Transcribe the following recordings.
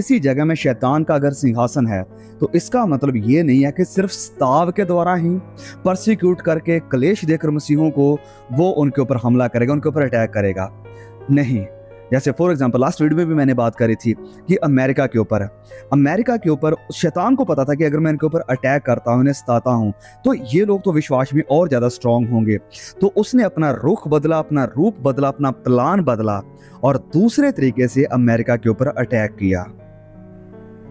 किसी जगह में शैतान का अगर सिंहासन है तो इसका मतलब ये नहीं है कि सिर्फ स्ताव के द्वारा ही परसिक्यूट करके क्लेश देकर मसीहों को वो उनके ऊपर हमला करेगा, उनके ऊपर अटैक करेगा। नहीं, जैसे फॉर एग्जांपल लास्ट वीडियो में भी मैंने बात करी थी कि अमेरिका के ऊपर शैतान को पता था कि अगर मैं इनके ऊपर अटैक करता हूँ, इन्हें सताता हूँ, तो ये लोग तो विश्वास में और ज़्यादा स्ट्रांग होंगे। तो उसने अपना रुख बदला, अपना रूप बदला, अपना प्लान बदला और दूसरे तरीके से अमेरिका के ऊपर अटैक किया।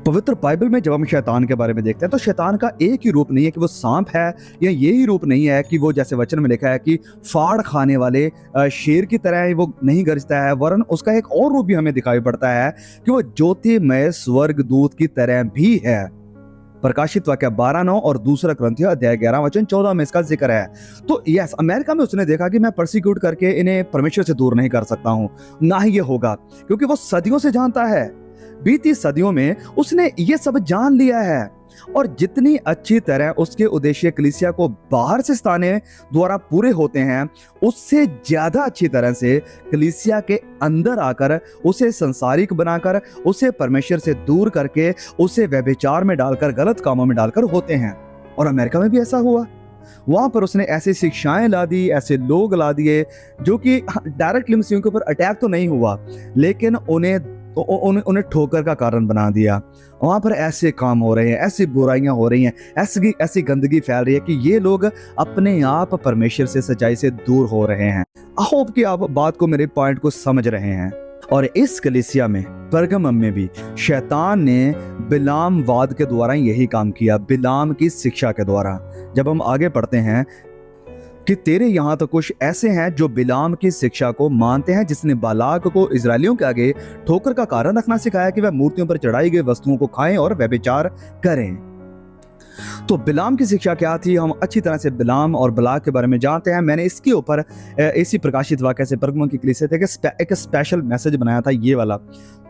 पवित्र बाइबल में जब हम शैतान के बारे में देखते हैं तो शैतान का एक ही रूप नहीं है कि वो सांप है, या यही रूप नहीं है कि वो जैसे वचन में लिखा है कि फाड़ खाने वाले शेर की तरह वो नहीं गरजता है, वरन उसका एक और रूप भी हमें दिखाई पड़ता है कि वो ज्योतिमय स्वर्गदूत की तरह भी है। प्रकाशित वाक्य 12:9 और दूसरा क्रंथियों अध्याय 11 वचन 14 में इसका जिक्र है। तो यस, अमेरिका में उसने देखा कि मैं परसिक्यूट करके इन्हें परमेश्वर से दूर नहीं कर सकता हूं, ना ही ये होगा, क्योंकि वो सदियों से जानता है, बीती सदियों में उसने ये सब जान लिया है। और जितनी अच्छी तरह उसके उद्देश्य कलीसिया को बाहर से स्थाने द्वारा पूरे होते हैं, उससे ज्यादा अच्छी तरह से कलीसिया के अंदर आकर उसे संसारिक बनाकर, उसे परमेश्वर से दूर करके, उसे व्यभिचार में डालकर, गलत कामों में डालकर होते हैं। और अमेरिका में भी ऐसा हुआ। वहां पर उसने ऐसी शिक्षाएं ला दी, ऐसे लोग ला दिए जो कि डायरेक्टली मसीहियों के ऊपर अटैक तो नहीं हुआ, लेकिन उन्हें ठोकर का कारण बना दिया। वहां पर ऐसे काम हो रहे हैं, ऐसी बुराइयां हो रही हैं, ऐसी गंदगी फैल रही है कि ये लोग अपने आप परमेश्वर से, सच्चाई से दूर हो रहे हैं। आई होप कि आप बात को, मेरे पॉइंट को समझ रहे हैं। और इस कलीसिया में, परगमम में भी शैतान ने बिलाम वाद के द्वारा यही काम किया, बिलाम की शिक्षा के द्वारा। जब हम आगे पढ़ते हैं कि तेरे यहाँ तो कुछ ऐसे हैं जो बिलाम की शिक्षा को मानते हैं, जिसने बालाक को इजरायलियों के आगे ठोकर का कारण रखना सिखाया कि वह मूर्तियों पर चढ़ाई गई वस्तुओं को खाएं और व्यभिचार करें। तो बिलाम की शिक्षा क्या थी? हम अच्छी तरह से बिलाम और बलाक के बारे में जानते हैं। मैंने इसके ऊपर इसी प्रकाशित वाक्य से परगमम की कलीसिया थे एक स्पेशल मैसेज बनाया था, ये वाला।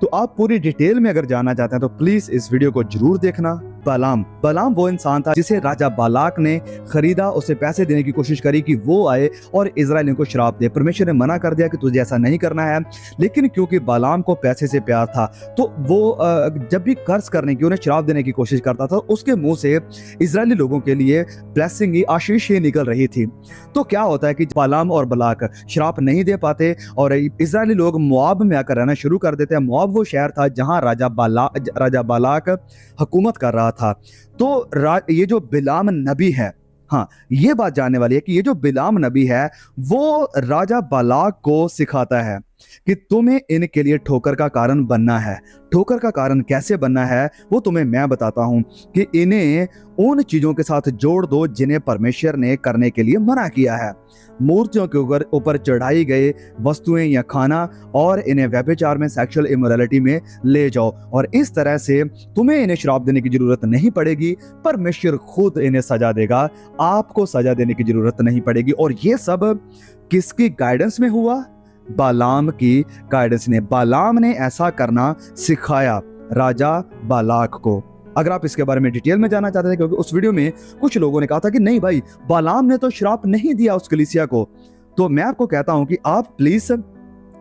तो आप पूरी डिटेल में अगर जानना चाहते हैं तो प्लीज इस वीडियो को जरूर देखना। बलाम वो इंसान था जिसे राजा बालाक ने खरीदा, उसे पैसे देने की कोशिश करी कि वो आए और इजरायलियों को श्राप दे। परमेश्वर ने मना कर दिया कि तुझे ऐसा नहीं करना है, लेकिन क्योंकि बालाम को पैसे से प्यार था तो वो जब भी कर्ज करने की, उन्हें श्राप देने की कोशिश करता था, उसके मुंह से इजरायली लोगों के लिए ब्लेसिंग ही, आशीष ही निकल रही थी। तो क्या होता है कि बालाम और बलाक श्राप नहीं दे पाते और इजरायली लोग मोआब में आकर रहना शुरू कर देते हैं। मोआब वो शहर था जहां राजा बालाक हुकूमत कर रहा था। तो ये जो बिलाम नबी है, हाँ, ये बात जानने वाली है कि ये जो बिलाम नबी है वो राजा बालाक को सिखाता है कि तुम्हें इनके लिए ठोकर का कारण बनना है। ठोकर का कारण कैसे बनना है वो तुम्हें मैं बताता हूं कि इन्हें उन चीजों के साथ जोड़ दो जिन्हें परमेश्वर ने करने के लिए मना किया है। मूर्तियों के ऊपर चढ़ाई गए वस्तुएं या खाना, और इन्हें व्यभिचार में, सेक्सुअल इमोरलिटी में ले जाओ। और इस तरह से तुम्हें इन्हें श्राप देने की जरूरत नहीं पड़ेगी, परमेश्वर खुद इन्हें सजा देगा, आपको सजा देने की जरूरत नहीं पड़ेगी। और ये सब किसकी गाइडेंस में हुआ? बालाम की गाइडेंस ने। बालाम ने ऐसा करना सिखाया राजा बालाक को। अगर आप इसके बारे में डिटेल में जानना चाहते थे, क्योंकि उस वीडियो में कुछ लोगों ने कहा था कि नहीं भाई, बालाम ने तो श्राप नहीं दिया उस कलीसिया को, तो मैं आपको कहता हूं कि आप प्लीज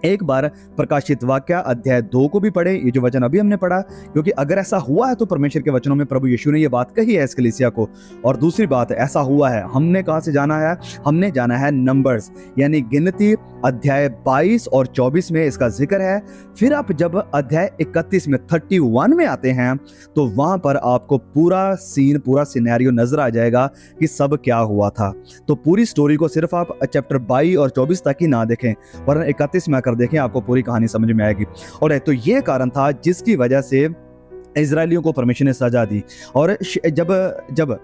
एक बार प्रकाशित वाक्य अध्याय 2 को भी पढ़े, ये जो वचन अभी हमने पढ़ा, क्योंकि अगर ऐसा हुआ है तो परमेश्वर के वचनों में प्रभु यीशु ने ये बात कही है इस कलीसिया को। और दूसरी बात, ऐसा हुआ है, हमने कहां से जाना है? हमने जाना है नंबर्स, यानी गिनती अध्याय 22 और 24 में इसका जिक्र है। फिर आप जब अध्याय 31 में 31 में आते हैं तो वहां पर आपको पूरा सीन, पूरा सिनेरियो नजर आ जाएगा कि सब क्या हुआ था। तो पूरी स्टोरी को सिर्फ आप चैप्टर 22 और 24 तक ही ना देखें, वरना 31 में कर देखें, आपको पूरी कहानी समझ में आएगी। और तो ये कारण था जिसकी वजह से इजरायलियों को परमेश्वर ने सजा दी। और जब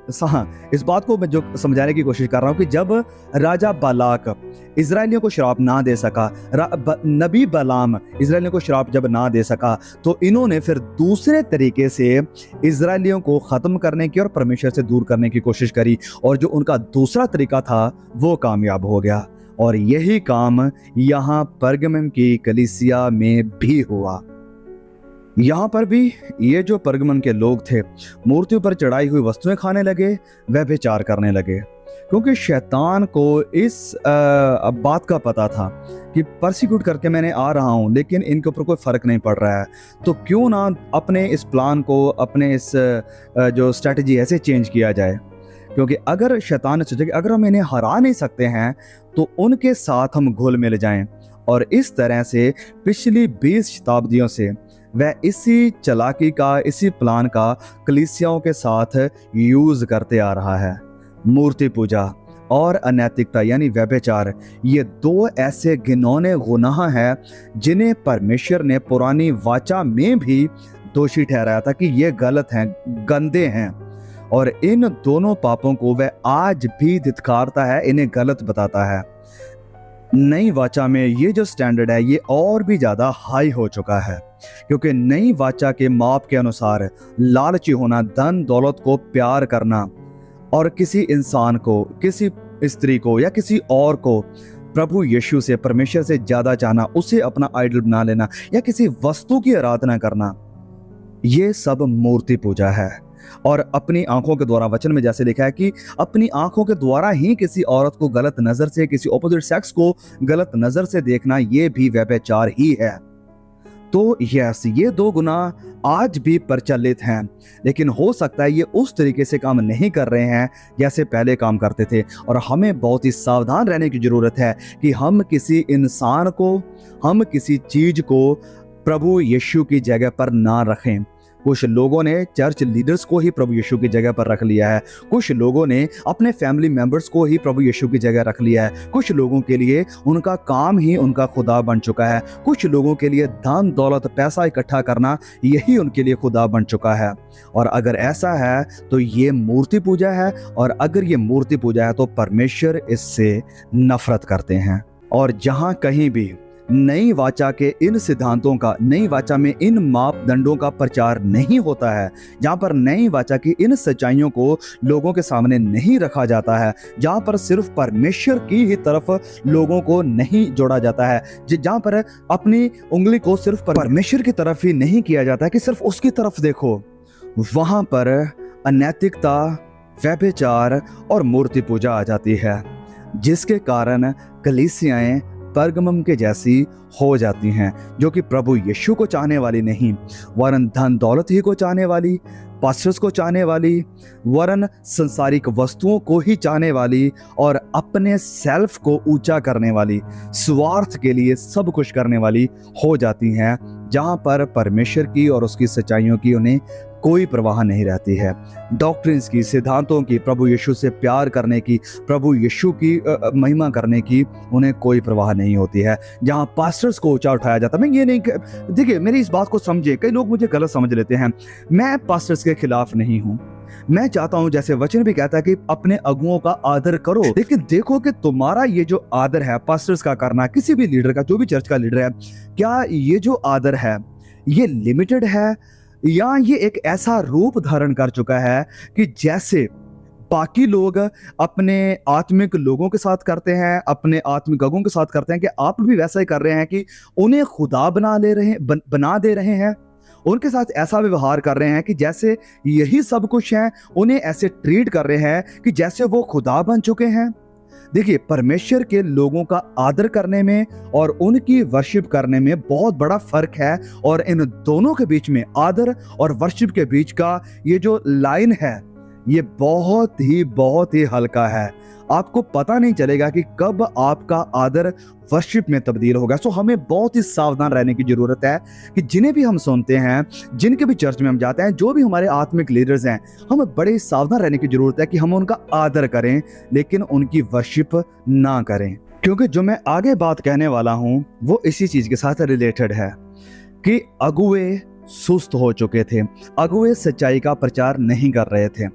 इस बात को मैं जो समझाने की कोशिश कर रहा हूं कि जब राजा बालाक इजरायलियों को श्राप ना दे सका, नबी बलाम इजरायलियों को श्राप जब ना दे सका, तो इन्होंने फिर दूसरे तरीके से इजरायलियों को खत्म करने की और परमेश्वर से दूर करने की कोशिश करी, और जो उनका दूसरा तरीका था वो कामयाब हो गया। और यही काम यहां परगमम की कलीसिया में भी हुआ। यहां पर भी ये जो परगमन के लोग थे मूर्तियों पर चढ़ाई हुई वस्तुएं खाने लगे, व्यभिचार करने लगे। क्योंकि शैतान को इस बात का पता था कि परसिक्यूट करके मैंने आ रहा हूँ लेकिन इनके ऊपर कोई फ़र्क नहीं पड़ रहा है, तो क्यों ना अपने इस प्लान को, अपने इस जो स्ट्रेटजी ऐसे चेंज किया जाए। क्योंकि अगर शैतान ने सोचा कि अगर हम इन्हें हरा नहीं सकते हैं तो उनके साथ हम घुल मिल जाएं, और इस तरह से पिछली 20 शताब्दियों से वह इसी चालाकी का, इसी प्लान का कलीसियाओं के साथ यूज करते आ रहा है। मूर्ति पूजा और अनैतिकता यानी व्यभिचार, ये दो ऐसे घिनौने गुनाह हैं जिन्हें परमेश्वर ने पुरानी वाचा में भी दोषी ठहराया था कि ये गलत हैं, गंदे हैं, और इन दोनों पापों को वह आज भी धिक्कारता है, इन्हें गलत बताता है। नई वाचा में ये जो स्टैंडर्ड है ये और भी ज्यादा हाई हो चुका है, क्योंकि नई वाचा के माप के अनुसार लालची होना, धन दौलत को प्यार करना और किसी इंसान को, किसी स्त्री को या किसी और को प्रभु यीशु से, परमेश्वर से ज्यादा चाहना, उसे अपना आइडल बना लेना या किसी वस्तु की आराधना करना, ये सब मूर्ति पूजा है। और अपनी आंखों के द्वारा, वचन में जैसे लिखा है कि अपनी आंखों के द्वारा ही किसी औरत को गलत नजर से, किसी ऑपोजिट सेक्स को गलत नजर से देखना, ये भी व्यभिचार ही है। तो यस, ये दो गुनाह आज भी प्रचलित हैं, लेकिन हो सकता है ये उस तरीके से काम नहीं कर रहे हैं जैसे पहले काम करते थे, और हमें बहुत ही सावधान रहने की जरूरत है कि हम किसी इंसान को, हम किसी चीज को प्रभु यीशु की जगह पर ना रखें। कुछ लोगों ने चर्च लीडर्स को ही प्रभु यीशु की जगह पर रख लिया है, कुछ लोगों ने अपने फैमिली मेंबर्स को ही प्रभु यीशु की जगह रख लिया है, कुछ लोगों के लिए उनका काम ही उनका खुदा बन चुका है, कुछ लोगों के लिए धन दौलत पैसा इकट्ठा करना यही उनके लिए खुदा बन चुका है। और अगर ऐसा है तो ये मूर्ति पूजा है, और अगर ये मूर्ति पूजा है तो परमेश्वर इससे नफरत करते हैं। और जहां कहीं भी नई वाचा के इन सिद्धांतों का, नई वाचा में इन मापदंडों का प्रचार नहीं होता है, जहाँ पर नई वाचा की इन सच्चाइयों को लोगों के सामने नहीं रखा जाता है, जहाँ पर सिर्फ परमेश्वर की ही तरफ लोगों को नहीं जोड़ा जाता है, जहाँ पर अपनी उंगली को सिर्फ परमेश्वर की तरफ ही नहीं किया जाता है कि सिर्फ उसकी तरफ देखो, वहाँ पर अनैतिकता, व्यभिचार और मूर्ति पूजा आ जाती है, जिसके कारण कलीसियाएं परगमम के जैसी हो जाती हैं, जो कि प्रभु यीशु को चाहने वाली नहीं, वरन धन दौलत ही को चाहने वाली, पास्टर्स को चाहने वाली, वरन संसारिक वस्तुओं को ही चाहने वाली और अपने सेल्फ को ऊंचा करने वाली, स्वार्थ के लिए सब कुछ करने वाली हो जाती हैं, जहां पर परमेश्वर की और उसकी सच्चाइयों की उन्हें कोई परवाह नहीं रहती है। डॉक्ट्रिन्स की, सिद्धांतों की, प्रभु यीशु से प्यार करने की, प्रभु यीशु की महिमा करने की उन्हें कोई परवाह नहीं होती है। जहां पास्टर्स को ऊंचा उठाया जाता है, मैं ये नहीं, देखिए मेरी इस बात को समझे, कई लोग मुझे गलत समझ लेते हैं, मैं पास्टर्स के खिलाफ नहीं हूं। मैं चाहता हूं, जैसे वचन भी कहता है कि अपने अगुओं का आदर करो, लेकिन देखो कि तुम्हारा ये जो आदर है पास्टर्स का करना, किसी भी लीडर का, जो भी चर्च का लीडर है, क्या ये जो आदर है ये लिमिटेड है, या ये एक ऐसा रूप धारण कर चुका है कि जैसे बाकी लोग अपने आत्मिक लोगों के साथ करते हैं, अपने आत्मिक अगुओं के साथ करते हैं, कि आप भी वैसा ही कर रहे हैं कि उन्हें खुदा बना दे रहे हैं, उनके साथ ऐसा व्यवहार कर रहे हैं कि जैसे यही सब कुछ है, उन्हें ऐसे ट्रीट कर रहे हैं कि जैसे वो खुदा बन चुके हैं। देखिए, परमेश्वर के लोगों का आदर करने में और उनकी वर्शिप करने में बहुत बड़ा फर्क है, और इन दोनों के बीच में, आदर और वर्शिप के बीच का ये जो लाइन है ये बहुत ही हल्का है। आपको पता नहीं चलेगा कि कब आपका आदर वर्शिप में तब्दील होगा। सो हमें बहुत ही सावधान रहने की जरूरत है कि जिन्हें भी हम सुनते हैं, जिनके भी चर्च में हम जाते हैं, जो भी हमारे आत्मिक लीडर्स हैं, हमें बड़े सावधान रहने की जरूरत है कि हम उनका आदर करें लेकिन उनकी वर्शिप ना करें। क्योंकि जो मैं आगे बात कहने वाला हूं वो इसी चीज के साथ रिलेटेड है कि अगुए सुस्त हो चुके थे, अगुए सच्चाई का प्रचार नहीं कर रहे थे।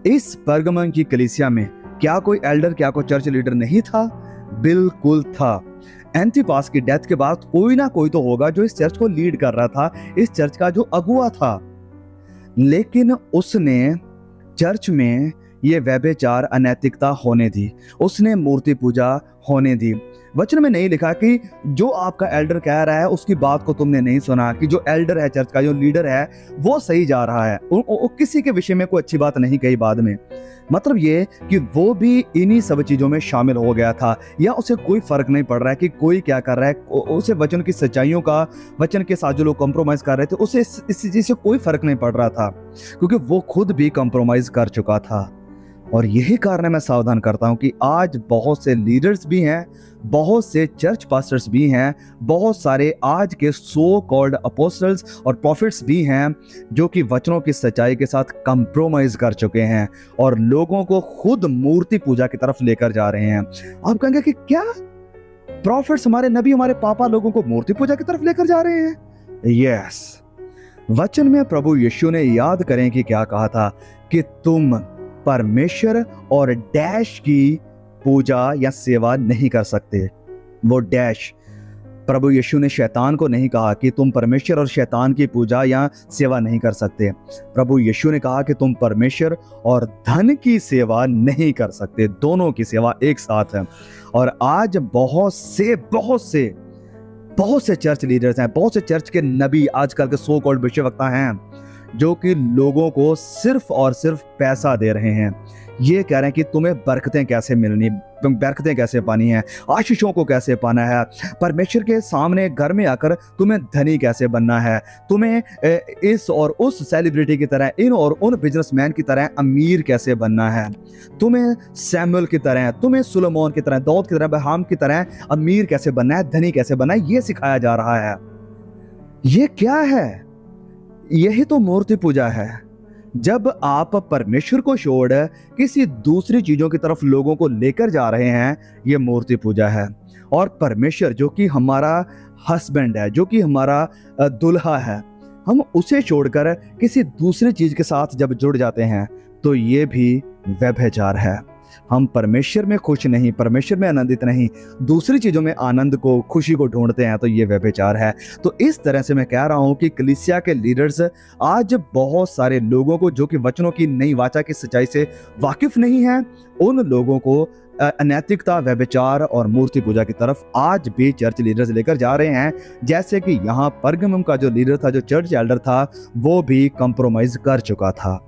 इस परगमन की कलीसिया में क्या कोई एल्डर, क्या कोई चर्च लीडर नहीं था? बिल्कुल था। एंटिपास की डेथ के बाद कोई ना कोई तो होगा जो इस चर्च को लीड कर रहा था, इस चर्च का जो अगुआ था, लेकिन उसने चर्च में ये व्यभिचार, अनैतिकता होने दी, उसने मूर्ति पूजा होने दी। वचन में नहीं लिखा कि जो आपका एल्डर कह रहा है उसकी बात को तुमने नहीं सुना, कि जो एल्डर है चर्च का, जो लीडर है वो सही जा रहा है, किसी के विषय में कोई अच्छी बात नहीं कही बाद में। मतलब ये कि वो भी इन्हीं सब चीजों में शामिल हो गया था, या उसे कोई फर्क नहीं पड़ रहा है कि कोई क्या कर रहा है, उसे वचन की सच्चाइयों का, वचन के साथ जो लोग कॉम्प्रोमाइज कर रहे थे उसे इस चीज से कोई फर्क नहीं पड़ रहा था, क्योंकि वो खुद भी कॉम्प्रोमाइज कर चुका था। और यही कारण है मैं सावधान करता हूं कि आज बहुत से लीडर्स भी हैं, बहुत से चर्च पास्टर्स भी हैं, बहुत सारे आज के सो कॉल्ड अपोस्टल्स और प्रॉफिट्स भी हैं जो कि वचनों की सच्चाई के साथ कंप्रोमाइज कर चुके हैं और लोगों को खुद मूर्ति पूजा की तरफ लेकर जा रहे हैं। आप कहेंगे कि क्या प्रॉफिट्स, हमारे नबी, हमारे पापा लोगों को मूर्ति पूजा की तरफ लेकर जा रहे हैं? यस, वचन में प्रभु यीशु ने, याद करें कि क्या कहा था, कि तुम परमेश्वर और डैश की पूजा या सेवा नहीं कर सकते। वो डैश, प्रभु यीशु ने शैतान को नहीं कहा कि तुम परमेश्वर और शैतान की पूजा या सेवा नहीं कर सकते। प्रभु यीशु ने कहा कि तुम परमेश्वर और धन की सेवा नहीं कर सकते। दोनों की सेवा एक साथ है। और आज बहुत से चर्च लीडर्स हैं, बहुत से चर्च के नबी, आजकल के सो कॉल्ड भविष्यवक्ता हैं जो कि लोगों को सिर्फ और सिर्फ पैसा दे रहे हैं। ये कह रहे हैं कि तुम्हें बरकतें कैसे मिलनी, बरकतें कैसे पानी है, आशीषों को कैसे पाना है, परमेश्वर के सामने घर में आकर तुम्हें धनी कैसे बनना है, तुम्हें इस और उस सेलिब्रिटी की तरह, इन और उन बिजनेसमैन की तरह अमीर कैसे बनना है, तुम्हें सैमुअल की तरह, तुम्हें सुलेमान की तरह, दाऊद की तरह, अब्राहम की तरह अमीर कैसे बनना है, धनी कैसे बनना है, ये सिखाया जा रहा है। ये क्या है? यही तो मूर्ति पूजा है। जब आप परमेश्वर को छोड़ किसी दूसरी चीजों की तरफ लोगों को लेकर जा रहे हैं, ये मूर्ति पूजा है। और परमेश्वर जो कि हमारा हस्बैंड है, जो कि हमारा दुल्हा है, हम उसे छोड़कर किसी दूसरी चीज के साथ जब जुड़ जाते हैं तो ये भी व्यभिचार है। हम परमेश्वर में खुश नहीं, परमेश्वर में आनंदित नहीं, दूसरी चीजों में आनंद को, खुशी को ढूंढते हैं, तो ये व्यभिचार है। तो इस तरह से मैं कह रहा हूं कि कलीसिया के लीडर्स आज बहुत सारे लोगों को, जो कि वचनों की नई वाचा की सच्चाई से वाकिफ नहीं है, उन लोगों को अनैतिकता, व्यभिचार और मूर्ति पूजा की तरफ आज भी चर्च लीडर्स लेकर जा रहे हैं। जैसे कि यहाँ परगमुम का जो लीडर था, जो चर्च एल्डर था, वो भी कंप्रोमाइज कर चुका था।